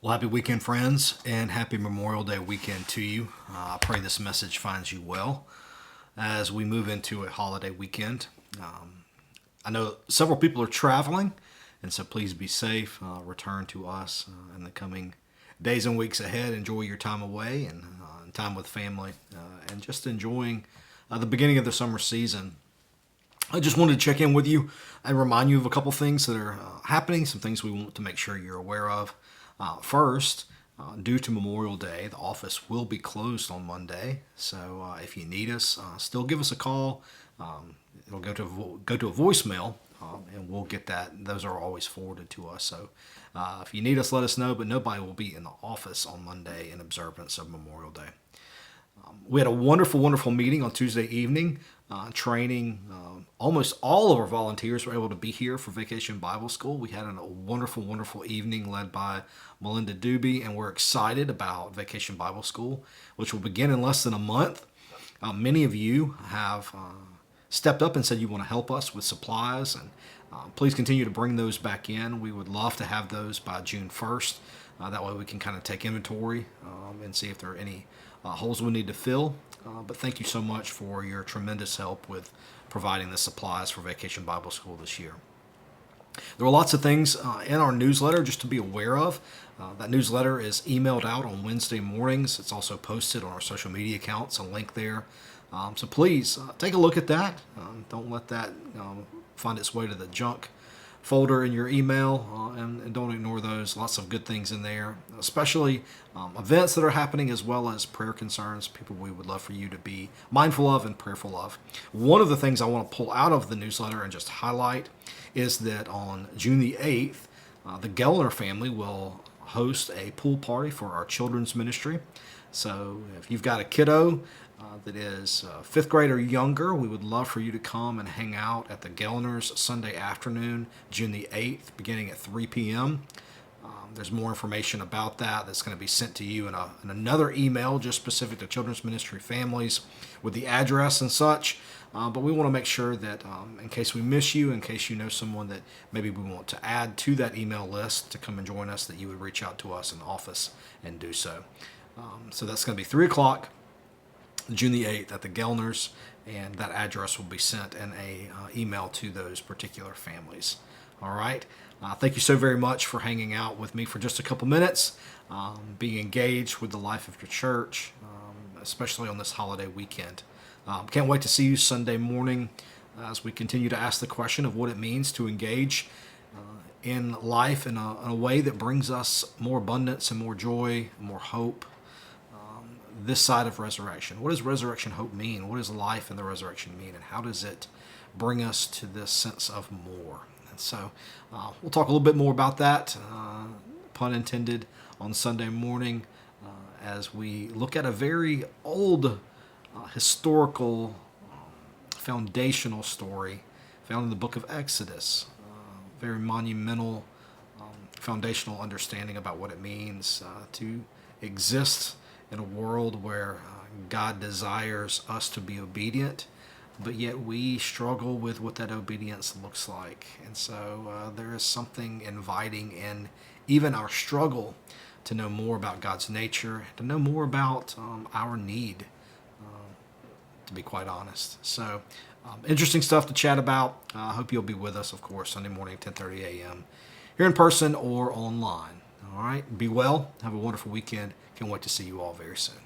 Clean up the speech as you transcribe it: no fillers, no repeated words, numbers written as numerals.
Well, happy weekend, friends, and happy Memorial Day weekend to you. I pray this message finds you well as we move into a holiday weekend. I know several people are traveling, and so please be safe. Return to us in the coming days and weeks ahead. Enjoy your time away and time with family, and just enjoying the beginning of the summer season. I just wanted to check in with you and remind you of a couple things that are happening, some things we want to make sure you're aware of. First, due to Memorial Day, the office will be closed on Monday. So if you need us, still give us a call. It'll go to a voicemail, and we'll get that. Those are always forwarded to us. So if you need us, let us know. But nobody will be in the office on Monday in observance of Memorial Day. We had a wonderful, wonderful meeting on Tuesday evening, training. Almost all of our volunteers were able to be here for Vacation Bible School. We had a wonderful, wonderful evening led by Melinda Doobie, and we're excited about Vacation Bible School, which will begin in less than a month. Many of you have stepped up and said you want to help us with supplies, and please continue to bring those back in. We would love to have those by June 1st. That way we can kind of take inventory and see if there are any holes we need to fill. But thank you so much for your tremendous help with providing the supplies for Vacation Bible School this year. There are lots of things in our newsletter just to be aware of. That newsletter is emailed out on Wednesday mornings. It's also posted on our social media accounts, a link there. So please take a look at that. Don't let that find its way to the junk folder in your email, and don't ignore those. Lots of good things in there, especially events that are happening, as well as prayer concerns, people we would love for you to be mindful of and prayerful of. One of the things I want to pull out of the newsletter and just highlight is that on June the 8th, the Gellner family will host a pool party for our children's ministry. So if you've got a kiddo that is fifth grade or younger, we would love for you to come and hang out at the Gellners Sunday afternoon, June the 8th, beginning at 3 p.m. There's more information about that that's going to be sent to you in another email just specific to children's ministry families with the address and such. But we want to make sure that in case we miss you, in case you know someone that maybe we want to add to that email list to come and join us, that you would reach out to us in the office and do so. So that's going to be 3 o'clock, June the 8th at the Gellners, and that address will be sent in a email to those particular families. All right. Thank you so very much for hanging out with me for just a couple minutes, being engaged with the life of your church, especially on this holiday weekend. Can't wait to see you Sunday morning as we continue to ask the question of what it means to engage in life in a way that brings us more abundance and more joy, more hope this side of resurrection. What does resurrection hope mean? What does life in the resurrection mean? And how does it bring us to this sense of more? And so we'll talk a little bit more about that, pun intended, on Sunday morning as we look at a very old historical foundational story found in the book of Exodus. Very monumental foundational understanding about what it means to exist in a world where God desires us to be obedient, but yet we struggle with what that obedience looks like. And so there is something inviting in even our struggle to know more about God's nature, to know more about our need, to be quite honest. So interesting stuff to chat about. I hope you'll be with us, of course, Sunday morning, 10:30 a.m., here in person or online. All right, be well. Have a wonderful weekend. Can't wait to see you all very soon.